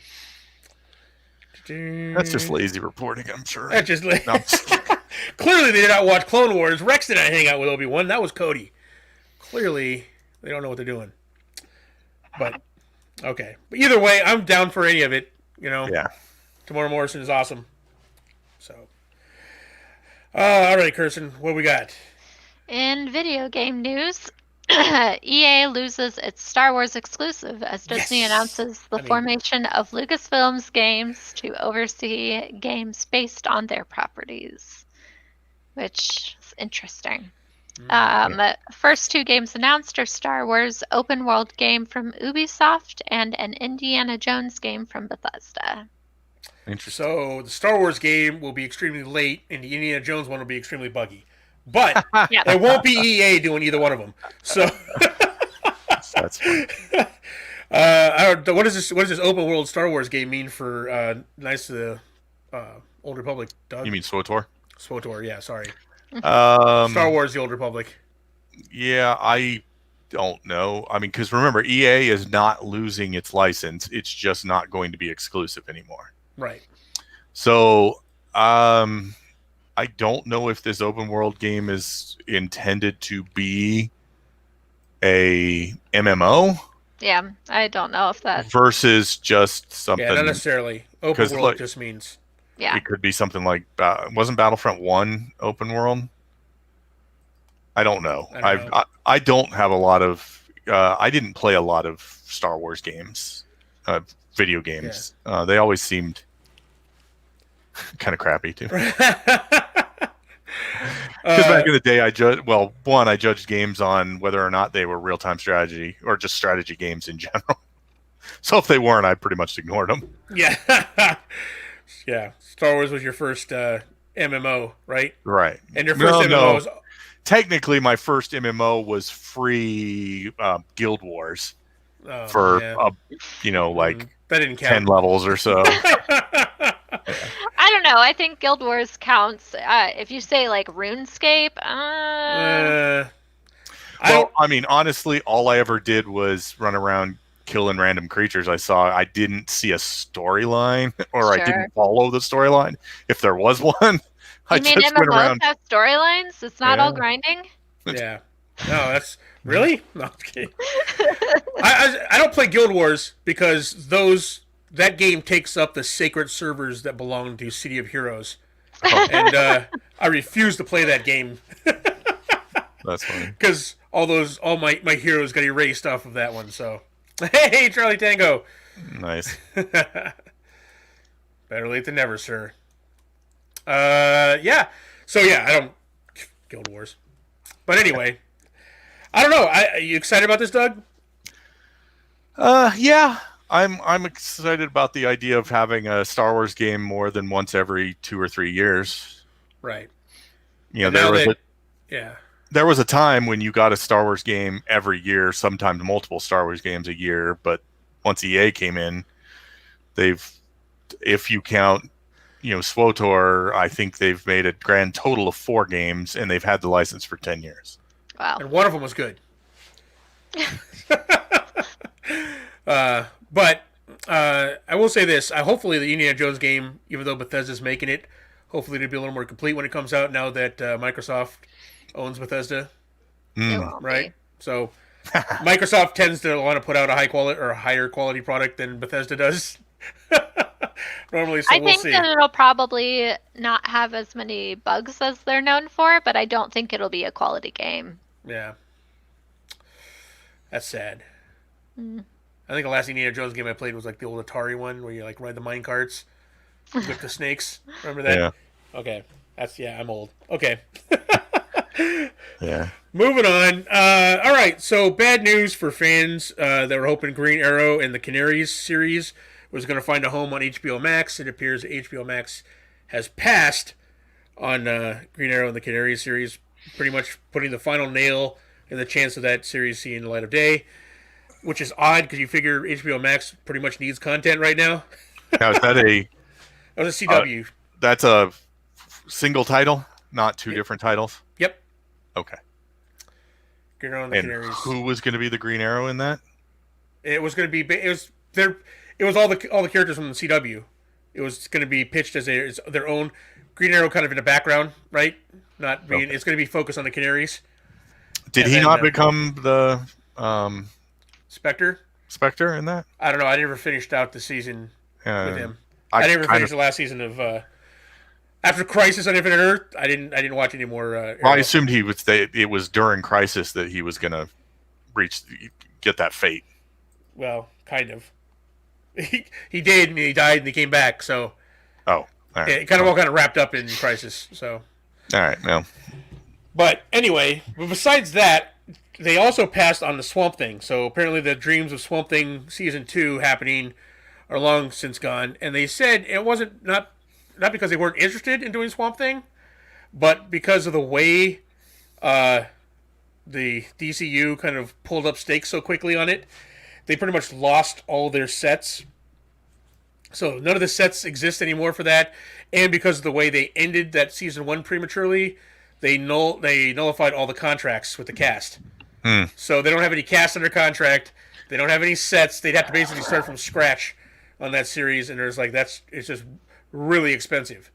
That's just lazy reporting, I'm sure. That's just No, I'm just kidding. clearly they did not watch Clone Wars. Rex did not hang out with Obi-Wan. That was Cody. Clearly they don't know what they're doing. But okay. But either way, I'm down for any of it. You know. Yeah. Timur Morrison is awesome. So. All right, Kirsten, what we got? In video game news, EA loses its Star Wars exclusive as Disney announces the formation of Lucasfilm's games to oversee games based on their properties, which is interesting. First two games announced are Star Wars open world game from Ubisoft and an Indiana Jones game from Bethesda. Interesting. So the Star Wars game will be extremely late, and the Indiana Jones one will be extremely buggy. But it won't be EA doing either one of them. So that's funny. I don't. What does this open world Star Wars game mean for Knights of the Old Republic? Doug? You mean SWTOR? SWTOR, yeah. Sorry. Star Wars: The Old Republic. Yeah, I don't know. I mean, because remember, EA is not losing its license; it's just not going to be exclusive anymore. Right. So, I don't know if this open world game is intended to be a MMO. Yeah, I don't know if that versus just something. Yeah, not necessarily. Open world just means. Yeah. It could be something like wasn't Battlefront 1 open world? I don't know. I don't have a lot of. I didn't play a lot of Star Wars games, video games. Yeah. They always seemed kind of crappy too. Because back in the day, I judged games on whether or not they were real-time strategy or just strategy games in general. So if they weren't, I pretty much ignored them. Yeah. Yeah. Star Wars was your first MMO, right? Right. And your first MMO was... Technically, my first MMO was free Guild Wars for, that didn't count. 10 levels or so. I don't know. I think Guild Wars counts. If you say like RuneScape, I mean, honestly, all I ever did was run around killing random creatures I saw. I didn't see a storyline, or I didn't follow the storyline. If there was one, I just went around. Have storylines? It's not all grinding. Yeah. No, that's really no. I'm kidding. I don't play Guild Wars because that game takes up the sacred servers that belong to City of Heroes, and I refuse to play that game. That's funny. Because all my heroes got erased off of that one. So, hey, Charlie Tango. Nice. Better late than never, sir. Yeah. So yeah, I don't Guild Wars, but anyway, I don't know. Are you excited about this, Doug? Yeah. I'm excited about the idea of having a Star Wars game more than once every 2 or 3 years. Right. You know, there was a time when you got a Star Wars game every year, sometimes multiple Star Wars games a year. But once EA came in, if you count, SWTOR, I think they've made a grand total of 4 games, and they've had the license for 10 years. Wow. And one of them was good. But I will say this. Hopefully the Indiana Jones game, even though Bethesda's making it, hopefully it'll be a little more complete when it comes out now that Microsoft owns Bethesda. Right? So Microsoft tends to want to put out a high quality or a higher quality product than Bethesda does. Normally, so we'll see. I think that it'll probably not have as many bugs as they're known for, but I don't think it'll be a quality game. Yeah. That's sad. I think the last Indiana Jones game I played was like the old Atari one where you like ride the mine carts with the snakes. Remember that? Yeah. Okay. I'm old. Okay. Yeah. Moving on. All right. So bad news for fans that were hoping Green Arrow and the Canaries series was going to find a home on HBO Max. It appears that HBO Max has passed on Green Arrow and the Canaries series, pretty much putting the final nail in the chance of that series seeing the light of day. Which is odd because you figure HBO Max pretty much needs content right now. Now, is that that was a CW. That's a single title, not 2 different titles? Yep. Okay. Green Arrow and the and Canaries. Who was going to be the Green Arrow in that? It was going to be... it was all the characters from the CW. It was going to be pitched as their own Green Arrow, kind of in the background, right? Not being. Okay. It's going to be focused on the Canaries. Did he not become the Spectre? Spectre in that? I don't know. I never finished out the season with him. I never finished the last season of. After Crisis on Infinite Earth, I didn't watch any more. Well, I assumed he would stay. It was during Crisis that he was going to get that fate. Well, kind of. He did, and he died, and he came back. So. Oh, all right. It kind of wrapped up in Crisis. So. All right. Well. But anyway, besides that, they also passed on the Swamp Thing. So apparently, the dreams of Swamp Thing season 2 happening are long since gone, and they said it wasn't not because they weren't interested in doing Swamp Thing, but because of the way the DCU kind of pulled up stakes so quickly on it, they pretty much lost all their sets. So none of the sets exist anymore for that, and because of the way they ended that season 1 prematurely, they nullified all the contracts with the cast. So they don't have any cast under contract. They don't have any sets. They'd have to basically start from scratch on that series, and there's it's just really expensive.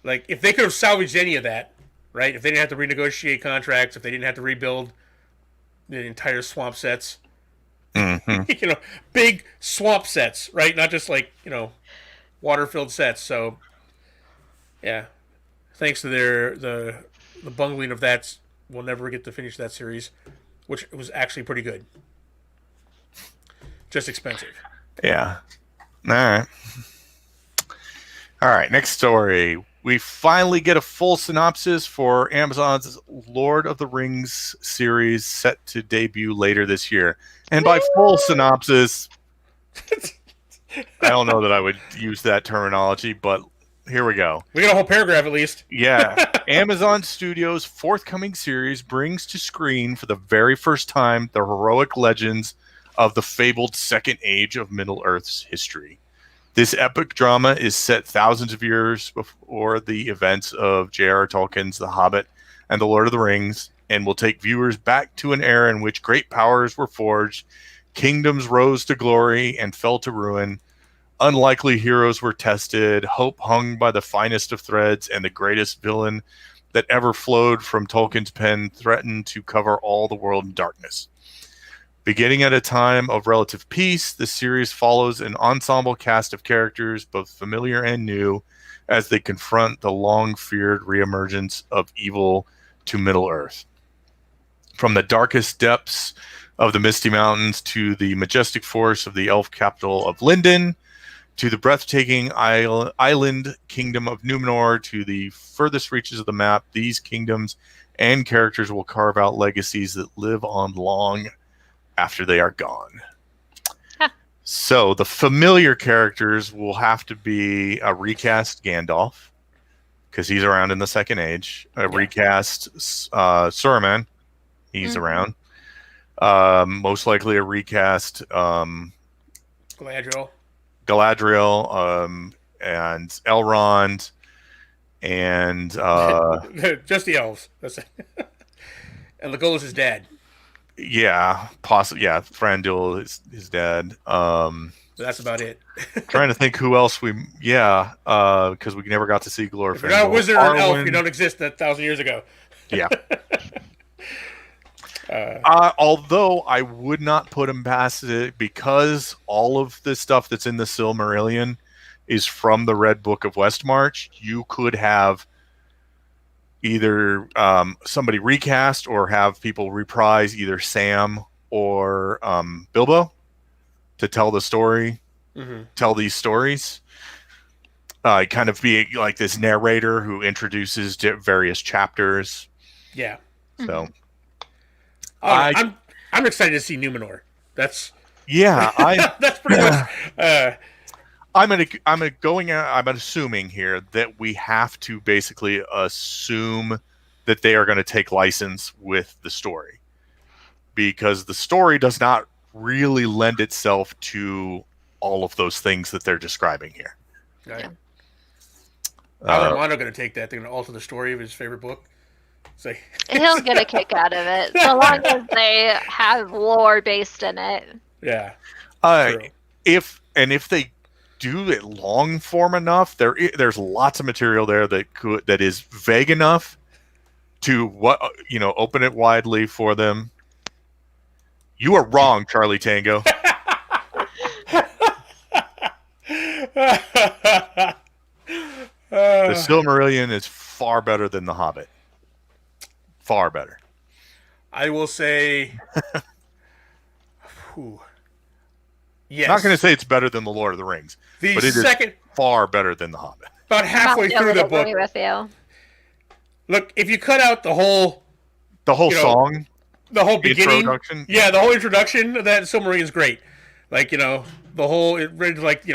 Like, if they could have salvaged any of that, right? If they didn't have to renegotiate contracts, if they didn't have to rebuild the entire swamp sets, big swamp sets, right? Not just water-filled sets. So, yeah, thanks to the bungling of that, we'll never get to finish that series, which was actually pretty good. Just expensive. Yeah. All right, next story. We finally get a full synopsis for Amazon's Lord of the Rings series set to debut later this year. And by full synopsis, I don't know that I would use that terminology, but here we go. We got a whole paragraph at least. Yeah. Amazon Studios' forthcoming series brings to screen for the very first time the heroic legends of the fabled Second Age of Middle-earth's history. This epic drama is set thousands of years before the events of J.R.R. Tolkien's The Hobbit and The Lord of the Rings, and will take viewers back to an era in which great powers were forged, kingdoms rose to glory and fell to ruin, unlikely heroes were tested, hope hung by the finest of threads, and the greatest villain that ever flowed from Tolkien's pen threatened to cover all the world in darkness. Beginning at a time of relative peace, the series follows an ensemble cast of characters, both familiar and new, as they confront the long-feared reemergence of evil to Middle-earth. From the darkest depths of the Misty Mountains to the majestic forests of the elf capital of Lindon, to the breathtaking island kingdom of Numenor, to the furthest reaches of the map, these kingdoms and characters will carve out legacies that live on long after they are gone. Huh. So the familiar characters will have to be a recast Gandalf, because he's around in the Second Age. Recast Saruman, he's around. Most likely a recast Galadriel, and Elrond, and just the elves. That's it. And Legolas' dad. Yeah, possibly. Yeah, Thranduil is his dad. That's about it. Trying to think who else because we never got to see Glorfindel. If you're not a wizard or an elf, you don't exist 1,000 years ago. Yeah. Although I would not put him past it, because all of the stuff that's in the Silmarillion is from the Red Book of Westmarch. You could have either somebody recast or have people reprise either Sam or Bilbo to tell the story, tell these stories. Kind of be like this narrator who introduces various chapters. Yeah. So I'm excited to see Numenor. That's that's pretty much. I'm assuming here that we have to basically assume that they are going to take license with the story, because the story does not really lend itself to all of those things that they're describing here. Right. Yeah. How's Armando going to take that? They're going to alter the story of his favorite book? He'll get a kick out of it, so long as they have lore based in it. Yeah. if they do it long form enough, there's lots of material there that is vague enough to open it widely for them. You are wrong, Charlie Tango. The Silmarillion is far better than The Hobbit. Far better. I will say, yes. Not going to say it's better than The Lord of the Rings, but it is far better than The Hobbit. About halfway through the book. With you. Look, if you cut out the whole song, the whole beginning, introduction, the whole introduction of that Silmarillion is great. Like the whole it read like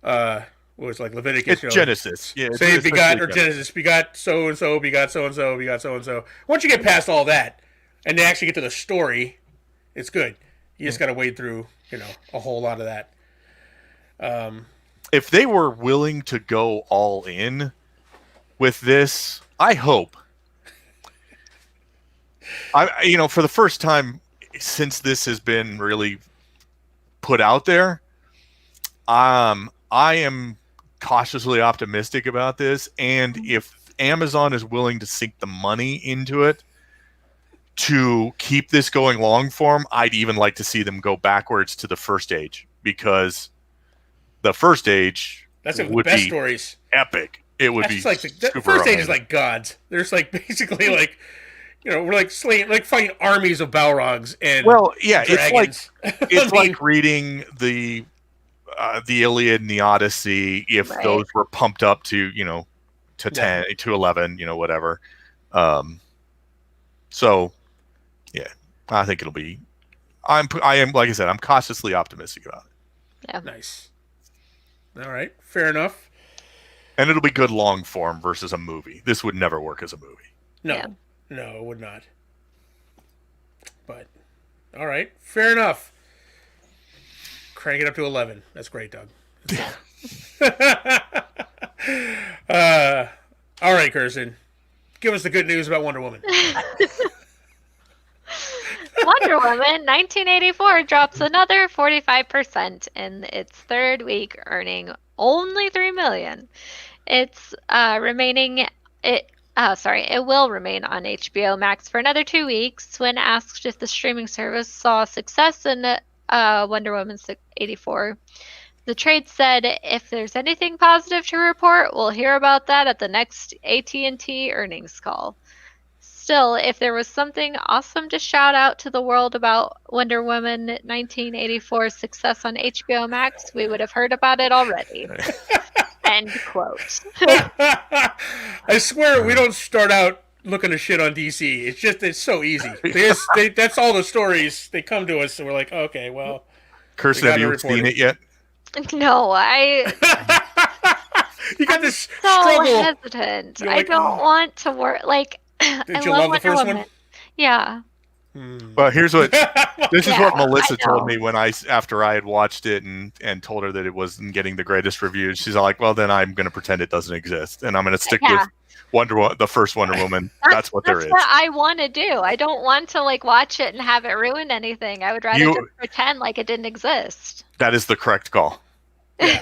what was like Leviticus? It's Genesis. Yeah, say begot or Genesis begot so and so begot so and so begot so and so. Once you get past all that, and they actually get to the story, it's good. You just got to wade through a whole lot of that. If they were willing to go all in with this, I hope. For the first time since this has been really put out there, I am cautiously optimistic about this. And if Amazon is willing to sink the money into it to keep this going long form, I'd even like to see them go backwards to the First Age, because the First Age would be stories. Epic. It would be like the First Age is like gods. There's like basically like we're like fighting armies of Balrogs and dragons. It's like reading the Iliad and the Odyssey if those were pumped up to 10 to 11, whatever. So yeah, I think it'll be. I am like I said, I'm cautiously optimistic about it. Yeah. Nice. All right, fair enough. And it'll be good long form versus a movie. This would never work as a movie. No, it would not. But all right, fair enough. Crank it up to 11. That's great, Doug. All right, Kirsten. Give us the good news about Wonder Woman. Wonder Woman 1984 drops another 45% in its third week, earning only $3 million. It will remain on HBO Max for another 2 weeks. When asked if the streaming service saw success in Wonder Woman 84, the trade said, "If there's anything positive to report, we'll hear about that at the next AT&T earnings call." Still, if there was something awesome to shout out to the world about Wonder Woman 1984's success on HBO Max, we would have heard about it already. End quote. I swear we don't start out looking to shit on DC. It's so easy. That's all the stories. They come to us and we're like, okay, well. Kirsten, have you seen it yet? No, you got this so struggle. Hesitant. I don't want to work like. Did you love the first one? Yeah. Well, here's what this is what Melissa told me after I had watched it and told her that it wasn't getting the greatest reviews. She's like, "Well, then I'm going to pretend it doesn't exist, and I'm going to stick with the first Wonder Woman. That's what there is." That's what I want to do. I don't want to watch it and have it ruin anything. I would rather just pretend like it didn't exist. That is the correct call. Yeah.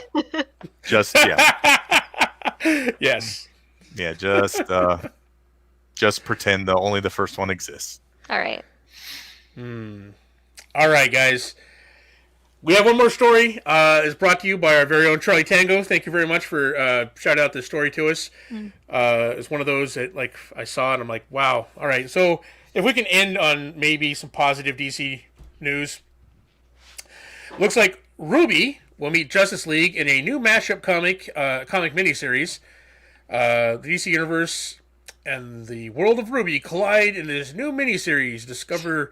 Yes. Yeah. Just pretend that only the first one exists. All right. All right, guys. We have one more story. It's brought to you by our very own Charlie Tango. Thank you very much for shouting out this story to us. It's one of those that I saw and I'm like, wow. All right. So if we can end on maybe some positive DC news. Looks like Ruby will meet Justice League in a new mashup comic miniseries. The DC Universe and the world of Ruby collide in this new miniseries. Discover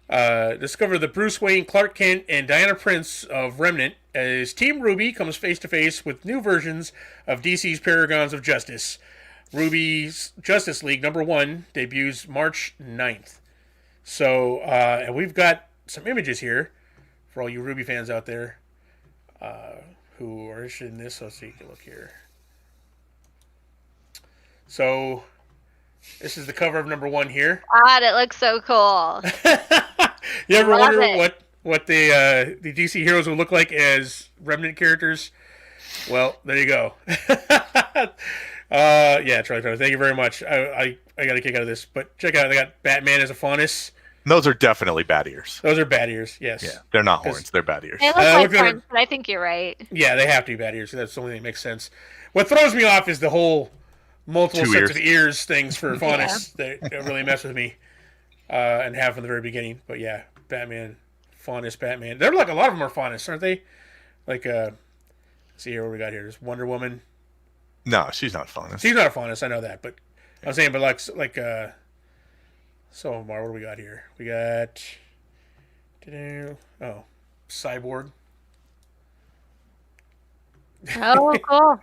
the Bruce Wayne, Clark Kent, and Diana Prince of Remnant as Team Ruby comes face to face with new versions of DC's Paragons of Justice. Ruby's Justice League #1 debuts March 9th. So, and we've got some images here for all you Ruby fans out there who are interested in this. Let's see, you can look here. So, this is the cover of #1 here. God, it looks so cool. You ever wonder what the DC heroes would look like as Remnant characters, well, there you go. Yeah, Charlie, thank you very much. I got a kick out of this, but check out, they got Batman as a faunus. Those are definitely bat ears. Those are bat ears, yes. Yeah, they're not horns. They're bat ears. They look like horns, but I think you're right. Yeah, they have to be bat ears. That's the only thing that makes sense. What throws me off is the whole multiple sets of ears things for faunus that really mess with me, and have from the very beginning. But yeah, Batman, faunus, Batman. They're like, a lot of them are faunus, aren't they? Like, let's see here what we got here. There's Wonder Woman. No, she's not faunus. She's not a faunus, I know that, but I'm saying, but like some of them are. What do we got here? We got Cyborg. Oh, cool.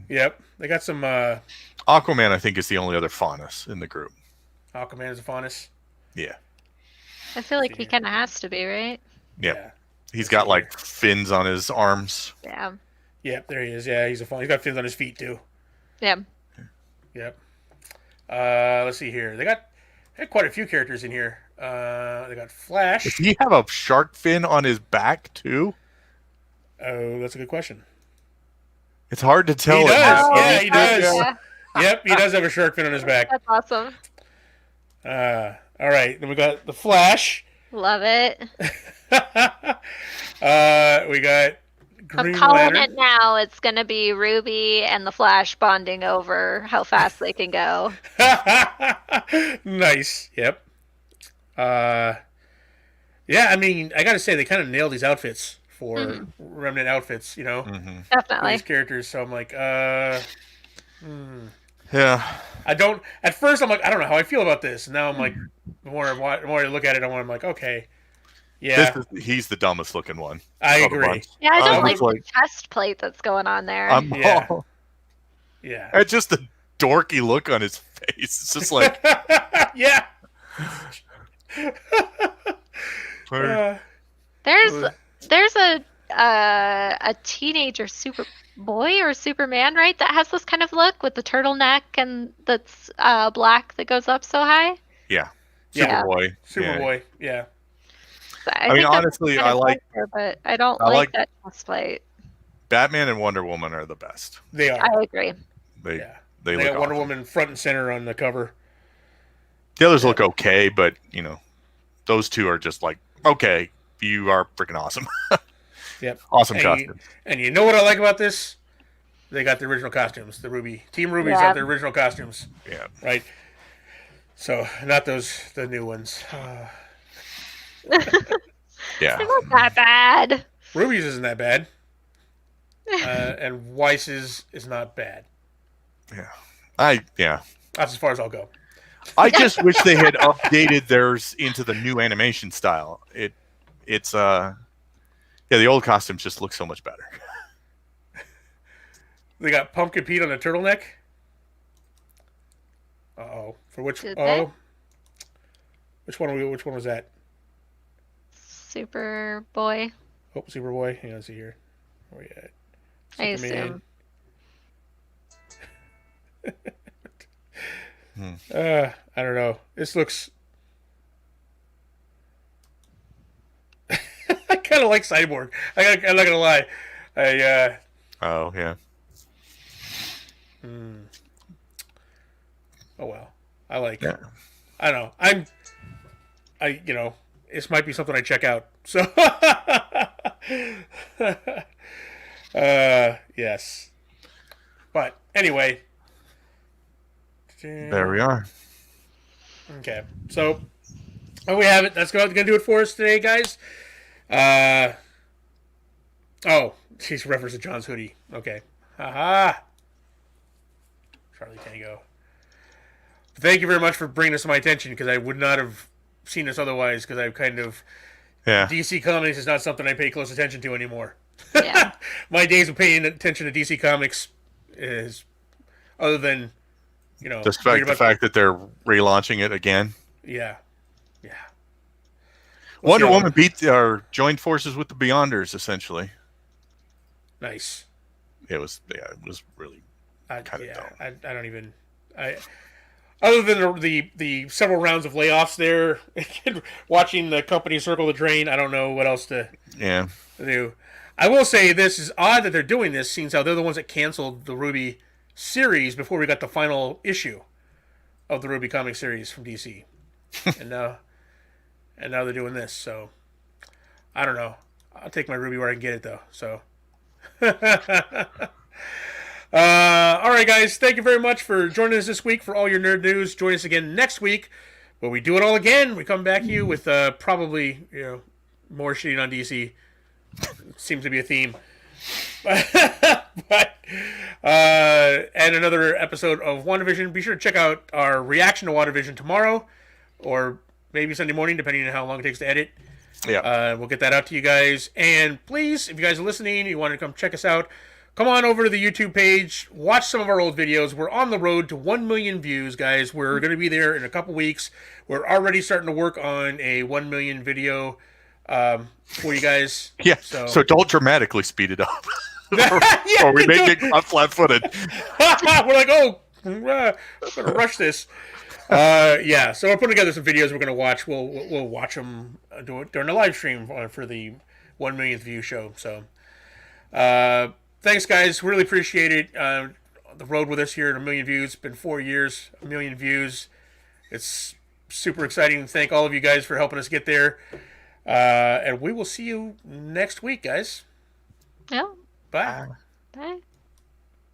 Yep, they got some. Aquaman, I think, is the only other faunus in the group. Aquaman is a faunus. Yeah. I feel like he kind of has to be, right? Yeah. He's got like fins on his arms. Yeah. Yep, there he is. Yeah, he's a faunus. He's got fins on his feet too. Yeah. Yep. Let's see here. They got quite a few characters in here. They got Flash. Does he have a shark fin on his back too? Oh, that's a good question. It's hard to tell. He does. Oh, Yeah, he does. Yeah. Yep, he does have a shark fin on his back. That's awesome. All right, then we got the Flash. Love it. We got Green I'm calling Lantern. it now. It's going to be Ruby and the Flash bonding over how fast they can go. Nice. Yep. Yeah, I mean, I gotta say, they kind of nailed these outfits for Remnant outfits, you know? Mm-hmm. For Definitely. these characters, so I'm like, Yeah. I don't, at first I'm like, I don't know how I feel about this, and now I'm like, the more I look at it, I'm like, okay. Yeah. He's the dumbest looking one. I of the agree. bunch. Yeah, I don't was like the chest plate that's going on there. Yeah. Yeah. It's just the dorky look on his face. It's just like, yeah. There's a teenager Superboy or Superman, right? That has this kind of look with the turtleneck and that's black that goes up so high. yeah, Yeah. Superboy. Superboy. Yeah. I mean, think that's honestly, kind I of like there, but I don't I like like- that chest plate. Batman and Wonder Woman are the best. They are. I agree. They Yeah. they They look got Wonder awesome. Woman front and center on the cover. The others look okay, but you know, those two are just like, okay, you are freaking awesome. Yep. Awesome And costume. And you know what I like about this? They got the original costumes. The Team Ruby's Yeah. got the original costumes, Yeah. right? So not the new ones. Yeah. They're not that bad. Ruby's isn't that bad, and Weiss's is not bad. Yeah. That's as far as I'll go. I just wish they had updated theirs into the new animation style. The old costumes just look so much better. They got Pumpkin Pete on a turtleneck. For which? Did they? Which one? Which one was that? Superboy. Oh, Superboy. Hang on, let's see here. Where we at? I assume. I don't know. This looks. I kind of like Cyborg. I'm not gonna lie. Oh yeah. Oh well. I like. Yeah. I don't know. This might be something I check out. So. Yes. But anyway. There we are. Okay. So. Oh, we have it. That's going to do it for us today, guys. She's reference to John's hoodie. Okay. Haha. Charlie Tango. Thank you very much for bringing this to my attention, because I would not have seen this otherwise, because I've kind of... Yeah. DC Comics is not something I pay close attention to anymore. Yeah. My days of paying attention to DC Comics is... Other than, Despite the fact that they're relaunching it again. Yeah. Yeah. Wonder Woman joined forces with the Beyonders, essentially. Nice. It was really kind of dumb. I don't even... other than the several rounds of layoffs there, watching the company circle the drain, I don't know what else to do. I will say this is odd that they're doing this, seeing how they're the ones that canceled the Ruby series before we got the final issue of the Ruby comic series from DC, and now they're doing this. So I don't know. I'll take my Ruby where I can get it though. So. All right, guys. Thank you very much for joining us this week for all your nerd news. Join us again next week where we do it all again. We come back to you with probably more shitting on DC. Seems to be a theme. But and another episode of WandVision. Be sure to check out our reaction to WandVision tomorrow, or maybe Sunday morning, depending on how long it takes to edit. Yeah. We'll get that out to you guys. And please, if you guys are listening, you want to come check us out, come on over to the YouTube page, watch some of our old videos. We're on the road to 1 million views, guys. We're going to be there in a couple weeks. We're already starting to work on a 1 million video for you guys. Yeah. So don't dramatically speed it up. or we may get flat-footed. We're like, oh, I'm going to rush this. Yeah, so we're putting together some videos we're going to watch. We'll watch them during the live stream for the 1 millionth view show. So, thanks, guys. Really appreciate it. The road with us here at 1 million views. It's been 4 years, 1 million views. It's super exciting. Thank all of you guys for helping us get there. And we will see you next week, guys. Yeah. Bye. Bye.